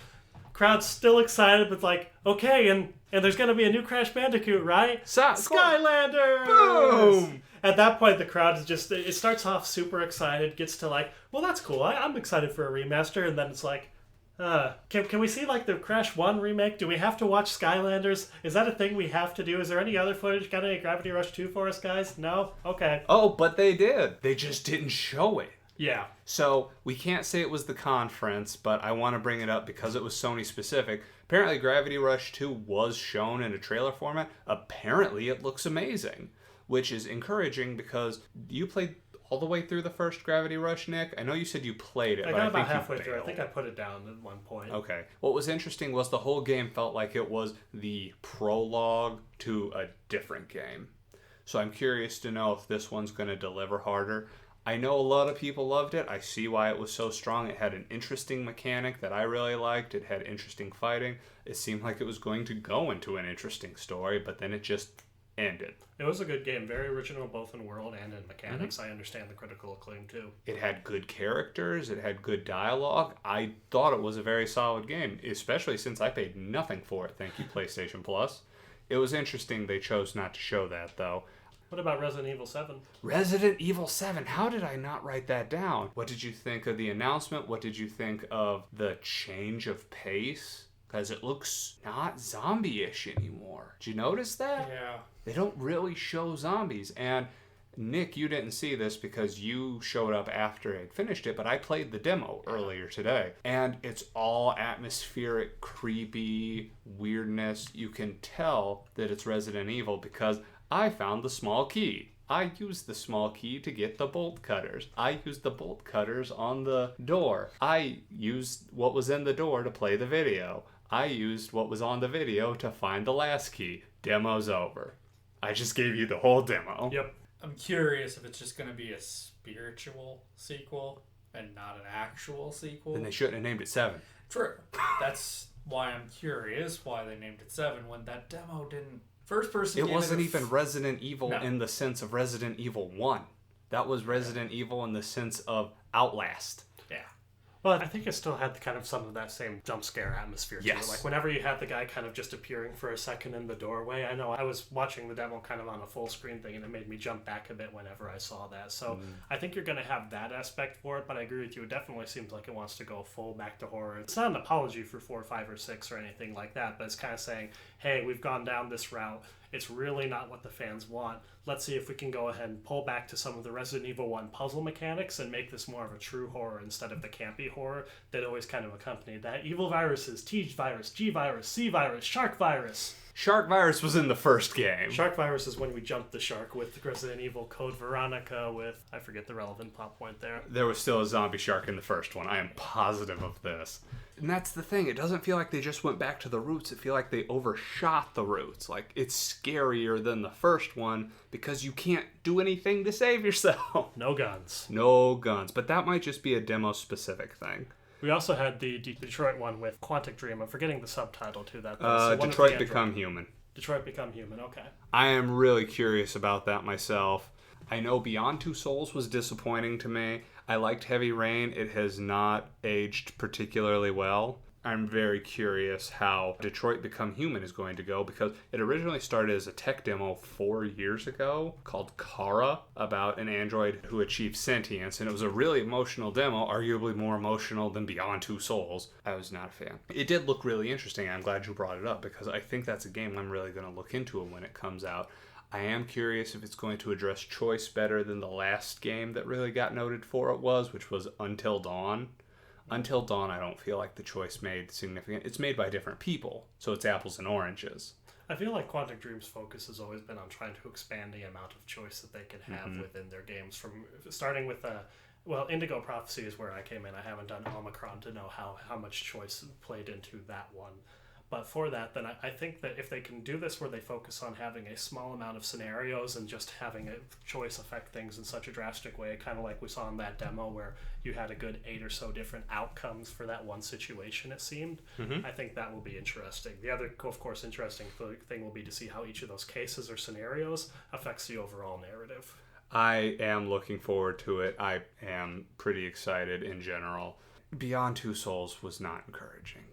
Crowd's still excited, but like, okay, and there's going to be a new Crash Bandicoot, right? Skylanders! Boom! At that point, the crowd is just, it starts off super excited, gets to like, well, that's cool. I'm excited for a remaster, and then it's like, can we see like the Crash 1 remake? Do we have to watch Skylanders? Is that a thing we have to do? Is there any other footage? Got any Gravity Rush 2 for us, guys? No? Okay. Oh, but they did. They just didn't show it. Yeah. So we can't say it was the conference, but I want to bring it up because it was Sony specific. Apparently Gravity Rush 2 was shown in a trailer format. Apparently it looks amazing, which is encouraging because you played all the way through the first Gravity Rush, Nick? I know you said you played it, I but got I about think halfway you through. I failed. think I put it down at one point. Okay. What was interesting was the whole game felt like it was the prologue to a different game. So I'm curious to know if this one's going to deliver harder. I know a lot of people loved it. I see why it was so strong. It had an interesting mechanic that I really liked. It had interesting fighting. It seemed like it was going to go into an interesting story, but then it just ended. It was a good game. Very original both in world and in mechanics. I understand the critical acclaim too. It had good characters. It had good dialogue. I thought it was a very solid game, especially since I paid nothing for it. Thank you, PlayStation Plus. It was interesting they chose not to show that, though. What about Resident Evil 7? Resident Evil 7. How did I not write that down? What did you think of the announcement? What did you think of the change of pace? Because it looks not zombie-ish anymore. Did you notice that? Yeah. They don't really show zombies. And Nick, you didn't see this because you showed up after I'd finished it, but I played the demo earlier today. And it's all atmospheric, creepy weirdness. You can tell that it's Resident Evil because I found the small key. I used the small key to get the bolt cutters. I used the bolt cutters on the door. I used what was in the door to play the video. I used what was on the video to find the last key. Demo's over. I just gave you the whole demo. Yep. I'm curious if it's just going to be a spiritual sequel and not an actual sequel. Then they shouldn't have named it 7. True. That's why I'm curious why they named it 7 when that demo didn't... First person It wasn't even Resident Evil No. in the sense of Resident Evil 1. That was Resident Evil in the sense of Outlast. Yeah. Well, I think it still had kind of some of that same jump scare atmosphere to Yes. it. Like whenever you had the guy kind of just appearing for a second in the doorway, I know I was watching the demo kind of on a full screen thing and it made me jump back a bit whenever I saw that. So I think you're going to have that aspect for it, but I agree with you. It definitely seems like it wants to go full back to horror. It's not an apology for 4, 5, or 6 or anything like that, but it's kind of saying, hey, we've gone down this route. It's really not what the fans want. Let's see if we can go ahead and pull back to some of the Resident Evil 1 puzzle mechanics and make this more of a true horror instead of the campy horror that always kind of accompanied that. Evil viruses, T virus, G virus, C virus, Shark virus. Shark Virus was in the first game. Shark virus is when we jumped the shark with Resident Evil Code Veronica with, I forget the relevant plot point there. There was still a zombie shark in the first one. I am positive of this. And that's the thing. It doesn't feel like they just went back to the roots. It feels like they overshot the roots. Like, it's scarier than the first one because you can't do anything to save yourself. No guns. No guns. But that might just be a demo-specific thing. We also had the Detroit one with Quantic Dream. I'm forgetting the subtitle to that. So one with Detroit the Become android. Human. Detroit Become Human, okay. I am really curious about that myself. I know Beyond Two Souls was disappointing to me. I liked Heavy Rain. It has not aged particularly well. I'm very curious how Detroit Become Human is going to go because it originally started as a tech demo 4 years ago called Kara about an android who achieved sentience, and it was a really emotional demo, arguably more emotional than Beyond Two Souls. I was not a fan. It did look really interesting. I'm glad you brought it up because I think that's a game I'm really going to look into when it comes out. I am curious if it's going to address choice better than the last game that really got noted for it was, which was Until Dawn. Until Dawn, I don't feel like the choice made significant. It's made by different people, so it's apples and oranges. I feel like Quantic Dream's focus has always been on trying to expand the amount of choice that they can have within their games. From starting with Indigo Prophecy is where I came in. I haven't done Omicron to know how much choice played into that one. But for that, then I think that if they can do this where they focus on having a small amount of scenarios and just having a choice affect things in such a drastic way, kind of like we saw in that demo where you had a good 8 or so different outcomes for that one situation, it seemed, I think that will be interesting. The other, of course, interesting thing will be to see how each of those cases or scenarios affects the overall narrative. I am looking forward to it. I am pretty excited in general. Beyond Two Souls was not encouraging.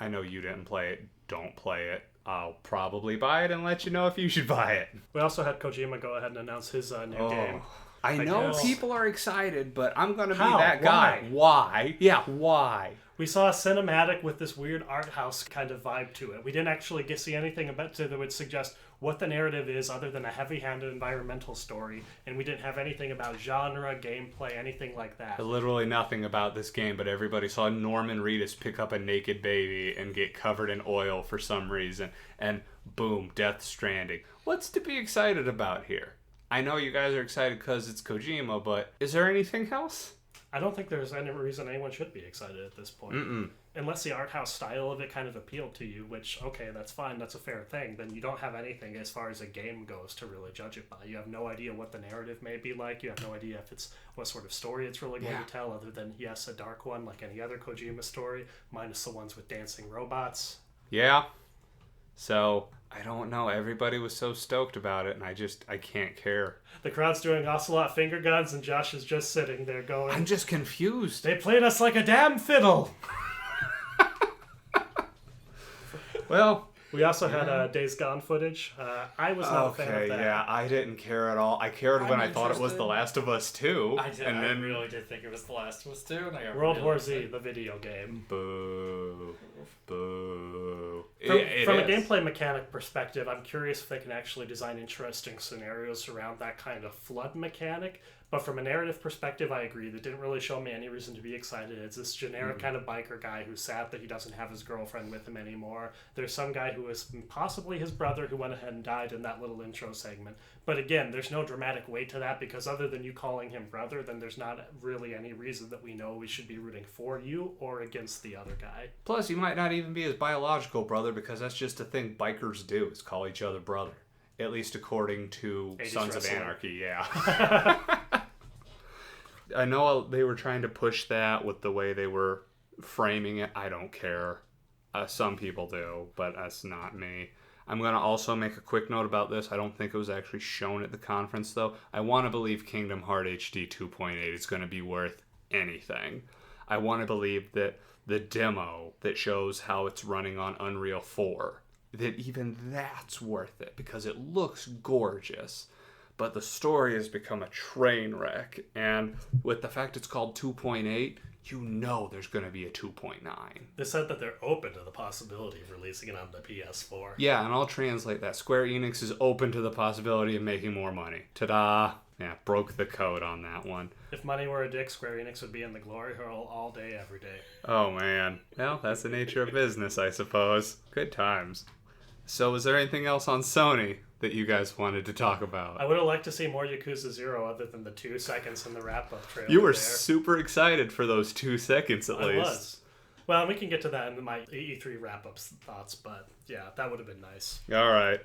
I know you didn't play it. Don't play it. I'll probably buy it and let you know if you should buy it. We also had Kojima go ahead and announce his new game. I know people are excited, but I'm going to be that guy. Why? Yeah, why? We saw a cinematic with this weird art house kind of vibe to it. We didn't actually see anything about it that would suggest what the narrative is other than a heavy-handed environmental story, and we didn't have anything about genre, gameplay, anything like that. Literally nothing about this game, but everybody saw Norman Reedus pick up a naked baby and get covered in oil for some reason, and boom, Death Stranding. What's to be excited about here? I know you guys are excited because it's Kojima, but is there anything else? I don't think there's any reason anyone should be excited at this point. Unless the art house style of it kind of appealed to you, which, okay, that's fine, that's a fair thing, then you don't have anything as far as a game goes to really judge it by. You have no idea what the narrative may be like. You have no idea if it's what sort of story it's really going to tell, other than, yes, a dark one like any other Kojima story, minus the ones with dancing robots. Yeah. So, I don't know. Everybody was so stoked about it, and I can't care. The crowd's doing Ocelot finger guns, and Josh is just sitting there going, I'm just confused. They played us like a damn fiddle! Well, we also had Days Gone footage. I was not a fan of that. Yeah, I didn't care at all. I cared when I thought it was The Last of Us 2. I did. I really did think it was The Last of Us 2. And I got World War Z, the video game. Boo. Boo. From a gameplay mechanic perspective, I'm curious if they can actually design interesting scenarios around that kind of flood mechanic. But from a narrative perspective, I agree. That didn't really show me any reason to be excited. It's this generic kind of biker guy who's sad that he doesn't have his girlfriend with him anymore. There's some guy who is possibly his brother who went ahead and died in that little intro segment. But again, there's no dramatic weight to that because other than you calling him brother, then there's not really any reason that we know we should be rooting for you or against the other guy. Plus, he might not even be his biological brother because that's just a thing bikers do, is call each other brother. At least according to Sons of Anarchy, yeah. I know they were trying to push that with the way they were framing it. I don't care. Some people do, but that's not me. I'm going to also make a quick note about this. I don't think it was actually shown at the conference, though. I want to believe Kingdom Hearts HD 2.8 is going to be worth anything. I want to believe that the demo that shows how it's running on Unreal 4, that even that's worth it because it looks gorgeous. But the story has become a train wreck, and with the fact it's called 2.8, you know there's going to be a 2.9. They said that they're open to the possibility of releasing it on the PS4. Yeah, and I'll translate that. Square Enix is open to the possibility of making more money. Ta-da! Yeah, broke the code on that one. If money were a dick, Square Enix would be in the glory hole all day, every day. Oh, man. Well, that's the nature of business, I suppose. Good times. So, is there anything else on Sony that you guys wanted to talk about? I would have liked to see more Yakuza 0 other than the 2 seconds in the wrap-up trailer. You were super excited for those 2 seconds at least. I was. Well, we can get to that in my E3 wrap-up thoughts, but yeah, that would have been nice. All right.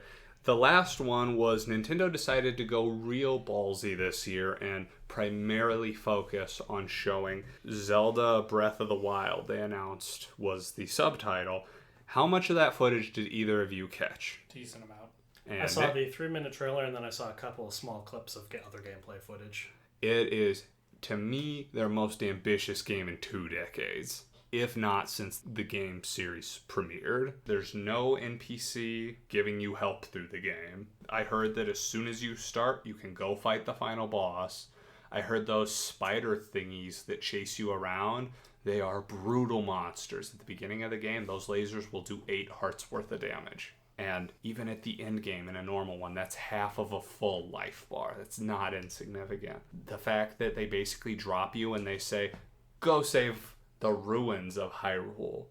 The last one was Nintendo decided to go real ballsy this year and primarily focus on showing Zelda Breath of the Wild, they announced was the subtitle. How much of that footage did either of you catch? Decent amount. And I saw the 3-minute trailer, and then I saw a couple of small clips of other gameplay footage. It is, to me, their most ambitious game in 2 decades, if not since the game series premiered. There's no NPC giving you help through the game. I heard that as soon as you start, you can go fight the final boss. I heard those spider thingies that chase you around, they are brutal monsters. At the beginning of the game, those lasers will do 8 hearts worth of damage. And even at the end game in a normal one, that's half of a full life bar. That's not insignificant. The fact that they basically drop you and they say, go save the ruins of Hyrule.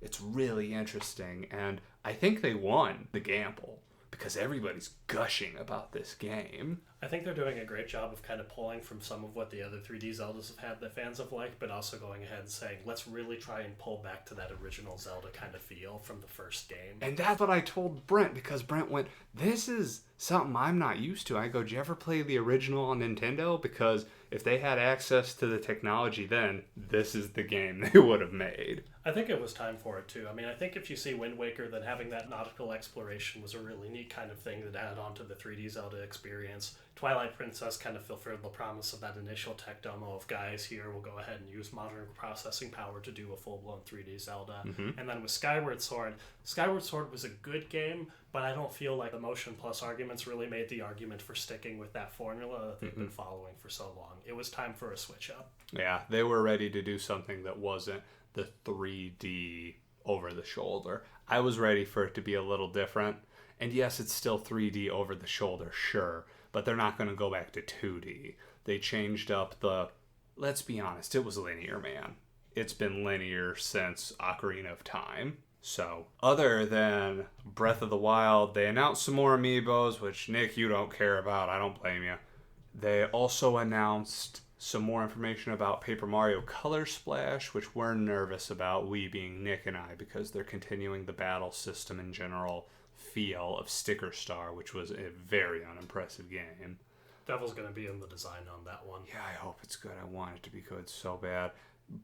It's really interesting. And I think they won the gamble because everybody's gushing about this game. I think they're doing a great job of kind of pulling from some of what the other 3D Zeldas have had that fans have liked, but also going ahead and saying, let's really try and pull back to that original Zelda kind of feel from the first game. And that's what I told Brent, because Brent went, this is something I'm not used to. I go, did you ever play the original on Nintendo? Because if they had access to the technology then, this is the game they would have made. I think it was time for it too. I mean, I think if you see Wind Waker, then having that nautical exploration was a really neat kind of thing that added on to the 3D Zelda experience. Twilight Princess kind of fulfilled the promise of that initial tech demo of guys here will go ahead and use modern processing power to do a full-blown 3D Zelda. And then with Skyward Sword was a good game, but I don't feel like the Motion Plus arguments really made the argument for sticking with that formula that they've been following for so long. It was time for a switch up. Yeah, they were ready to do something that wasn't the 3D over the shoulder. I was ready for it to be a little different. And yes, it's still 3D over the shoulder, sure, but they're not going to go back to 2D. They changed up let's be honest, it was linear, man. It's been linear since Ocarina of Time. So, other than Breath of the Wild, they announced some more amiibos, which, Nick, you don't care about. I don't blame you. They also announced some more information about Paper Mario Color Splash, which we're nervous about, we being Nick and I, because they're continuing the battle system and general feel of Sticker Star, which was a very unimpressive game. Devil's going to be in the design on that one. Yeah, I hope it's good. I want it to be good so bad.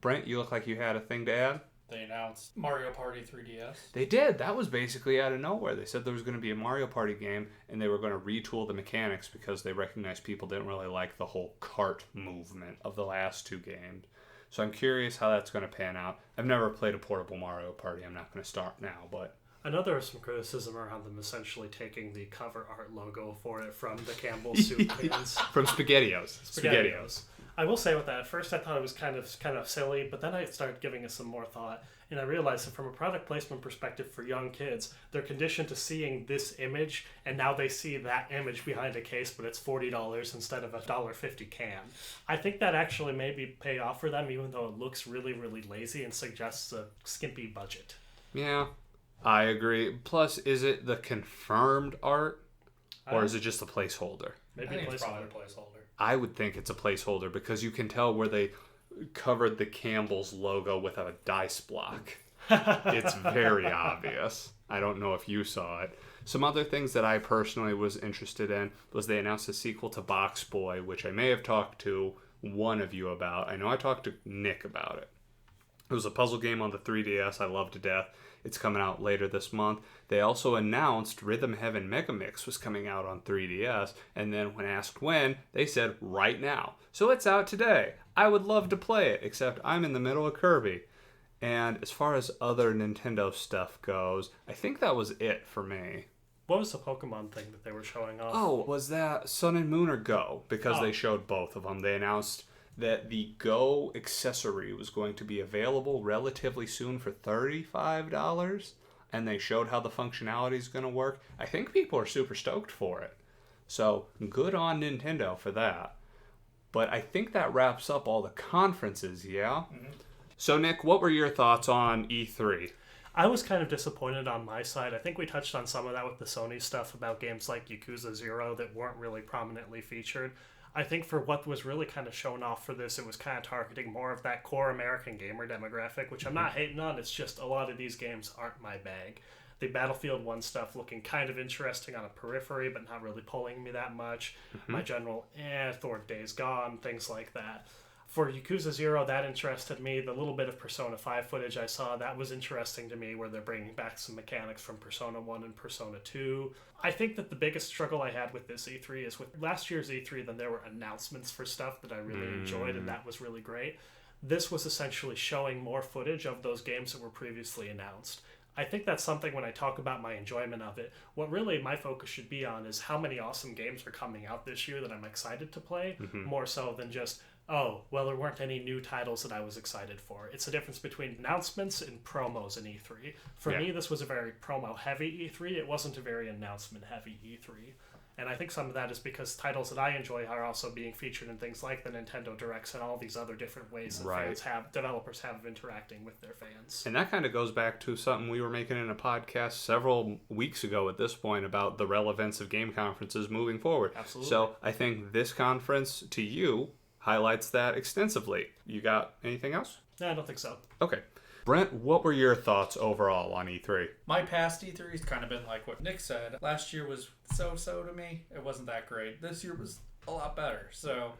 Brent, you look like you had a thing to add? They announced Mario Party 3DS. They did. That was basically out of nowhere. They said there was going to be a Mario Party game, and they were going to retool the mechanics because they recognized people didn't really like the whole cart movement of the last two games. So I'm curious how that's going to pan out. I've never played a portable Mario Party. I'm not going to start now, but... I know there was some criticism around them essentially taking the cover art logo for it from the Campbell's soup cans. From SpaghettiOs. SpaghettiOs. I will say with that, at first I thought it was kind of silly, but then I started giving it some more thought, and I realized that from a product placement perspective for young kids, they're conditioned to seeing this image, and now they see that image behind a case, but it's $40 instead of a $1.50 can. I think that actually maybe pay off for them, even though it looks really, really lazy and suggests a skimpy budget. Yeah, I agree. Plus, is it the confirmed art, or is it just a placeholder? Maybe I think it's placeholder. probably a placeholder. I would think it's a placeholder because you can tell where they covered the Campbell's logo with a dice block. It's very obvious. I don't know if you saw it. Some other things that I personally was interested in was they announced a sequel to Box Boy, which I may have talked to one of you about. I know I talked to Nick about it. It was a puzzle game on the 3DS I love to death. It's coming out later this month. They also announced Rhythm Heaven Megamix was coming out on 3DS, and then when asked when, they said right now. So it's out today. I would love to play it, except I'm in the middle of Kirby. And as far as other Nintendo stuff goes, I think that was it for me. What was the Pokemon thing that they were showing off? Oh, was that Sun and Moon or Go? Because they showed both of them. They announced that the Go accessory was going to be available relatively soon for $35, and they showed how the functionality is going to work. I think people are super stoked for it. So, good on Nintendo for that. But I think that wraps up all the conferences, yeah? Mm-hmm. So, Nick, what were your thoughts on E3? I was kind of disappointed on my side. I think we touched on some of that with the Sony stuff about games like Yakuza 0 that weren't really prominently featured. I think for what was really kind of shown off for this, it was kind of targeting more of that core American gamer demographic, which I'm not hating on. It's just a lot of these games aren't my bag. The Battlefield 1 stuff looking kind of interesting on a periphery, but not really pulling me that much. My general, Thor Days Gone, things like that. For Yakuza 0, that interested me. The little bit of Persona 5 footage I saw, that was interesting to me, where they're bringing back some mechanics from Persona 1 and Persona 2. I think that the biggest struggle I had with this E3 is with last year's E3, then there were announcements for stuff that I really enjoyed, and that was really great. This was essentially showing more footage of those games that were previously announced. I think that's something when I talk about my enjoyment of it, what really my focus should be on is how many awesome games are coming out this year that I'm excited to play, more so than just Oh, well, there weren't any new titles that I was excited for. It's the difference between announcements and promos in E3. For me, this was a very promo-heavy E3. It wasn't a very announcement-heavy E3. And I think some of that is because titles that I enjoy are also being featured in things like the Nintendo Directs and all these other different ways that developers have of interacting with their fans. And that kind of goes back to something we were making in a podcast several weeks ago at this point about the relevance of game conferences moving forward. Absolutely. So I think this conference, to you, highlights that extensively. You got anything else? No, I don't think so. Okay. Brent, what were your thoughts overall on E3? My past E3's kind of been like what Nick said. Last year was so-so to me. It wasn't that great. This year was a lot better. So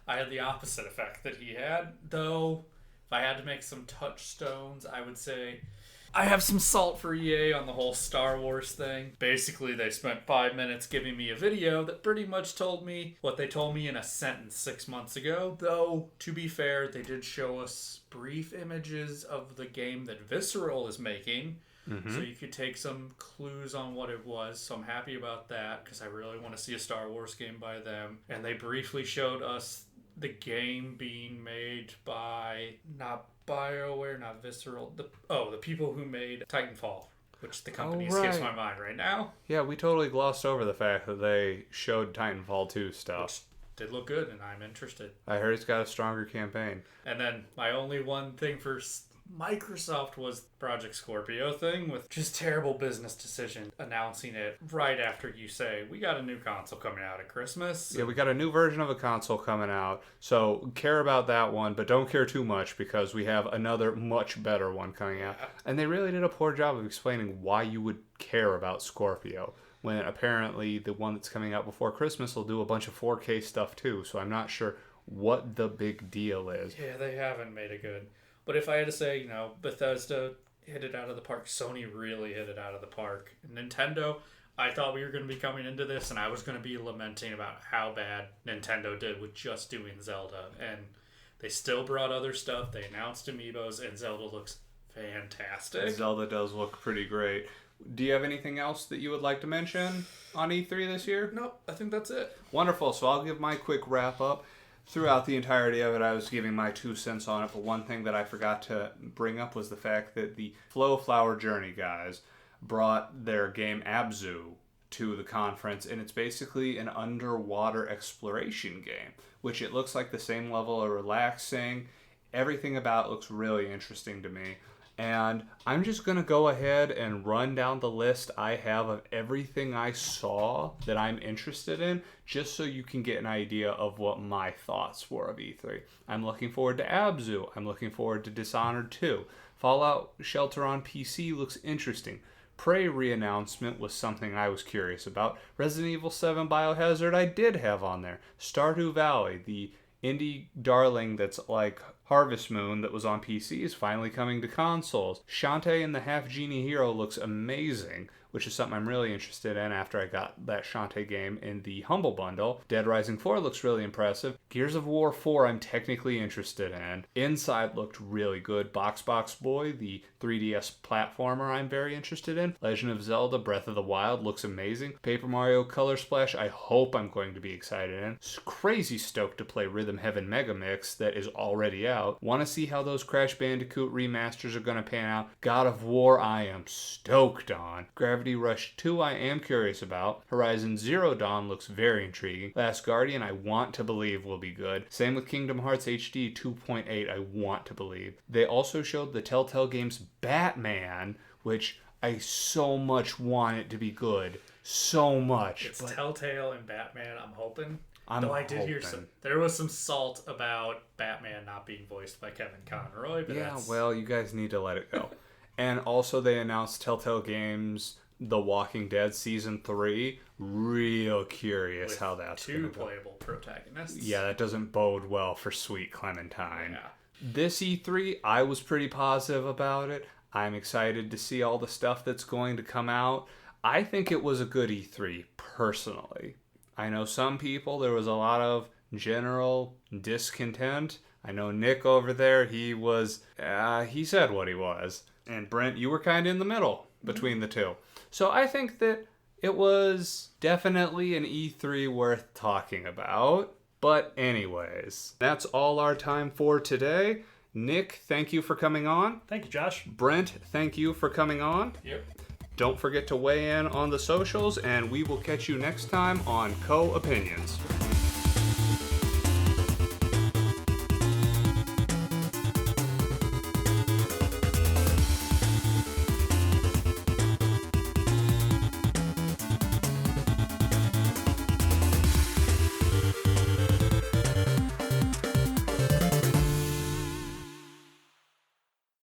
I had the opposite effect that he had. Though, if I had to make some touchstones, I would say I have some salt for EA on the whole Star Wars thing. Basically, they spent 5 minutes giving me a video that pretty much told me what they told me in a sentence 6 months ago. Though, to be fair, they did show us brief images of the game that Visceral is making. So you could take some clues on what it was. So I'm happy about that because I really want to see a Star Wars game by them. And they briefly showed us the game being made by not BioWare, not Visceral. The people who made Titanfall, which the company escapes my mind right now. Yeah, we totally glossed over the fact that they showed Titanfall 2 stuff. Which did look good, and I'm interested. I heard it's got a stronger campaign. And then my only one thing for Microsoft was Project Scorpio thing with just terrible business decision announcing it right after you say, we got a new console coming out at Christmas. Yeah, we got a new version of a console coming out, so care about that one, but don't care too much because we have another much better one coming out. And they really did a poor job of explaining why you would care about Scorpio, when apparently the one that's coming out before Christmas will do a bunch of 4K stuff too, so I'm not sure what the big deal is. Yeah, they haven't made it good. But if I had to say, Bethesda hit it out of the park. Sony really hit it out of the park. Nintendo, I thought we were going to be coming into this and I was going to be lamenting about how bad Nintendo did with just doing Zelda. And they still brought other stuff. They announced Amiibos and Zelda looks fantastic. Zelda does look pretty great. Do you have anything else that you would like to mention on E3 this year? Nope, I think that's it. Wonderful. So I'll give my quick wrap up. Throughout the entirety of it, I was giving my 2 cents on it, but one thing that I forgot to bring up was the fact that the Flow Flower Journey guys brought their game Abzu to the conference, and it's basically an underwater exploration game, which it looks like the same level of relaxing. Everything about it looks really interesting to me. And I'm just going to go ahead and run down the list I have of everything I saw that I'm interested in, just so you can get an idea of what my thoughts were of E3. I'm looking forward to Abzu. I'm looking forward to Dishonored 2. Fallout Shelter on PC looks interesting. Prey re-announcement was something I was curious about. Resident Evil 7 Biohazard I did have on there. Stardew Valley, the indie darling that's like Harvest Moon that was on PC, is finally coming to consoles. Shantae and the Half Genie Hero looks amazing, which is something I'm really interested in after I got that Shantae game in the Humble Bundle. Dead Rising 4 looks really impressive. Gears of War 4 I'm technically interested in. Inside looked really good. Box Boy, the 3DS platformer, I'm very interested in. Legend of Zelda Breath of the Wild looks amazing. Paper Mario Color Splash I hope I'm going to be excited in. Crazy stoked to play Rhythm Heaven Mega Mix that is already out. Want to see how those Crash Bandicoot remasters are going to pan out. God of War I am stoked on. Gravity Rush 2 I am curious about. Horizon Zero Dawn looks very intriguing. Last Guardian I want to believe will be good. Same with Kingdom Hearts HD 2.8 I want to believe. They also showed the Telltale Games Batman, which I so much want it to be good. So much. It's Telltale and Batman, I'm hoping. I did hear there was some salt about Batman not being voiced by Kevin Conroy. But yeah, well, you guys need to let it go. And also they announced Telltale Games The Walking Dead Season 3. Real curious with how that's going to go. 2 playable protagonists. Yeah, that doesn't bode well for Sweet Clementine. Yeah. This E3, I was pretty positive about it. I'm excited to see all the stuff that's going to come out. I think it was a good E3, personally. I know some people, there was a lot of general discontent. I know Nick over there, he said what he was. And Brent, you were kind of in the middle between the two. So I think that it was definitely an E3 worth talking about. But anyways, that's all our time for today. Nick, thank you for coming on. Thank you, Josh. Brent, thank you for coming on. Yep. Don't forget to weigh in on the socials, and we will catch you next time on Co-Opinions.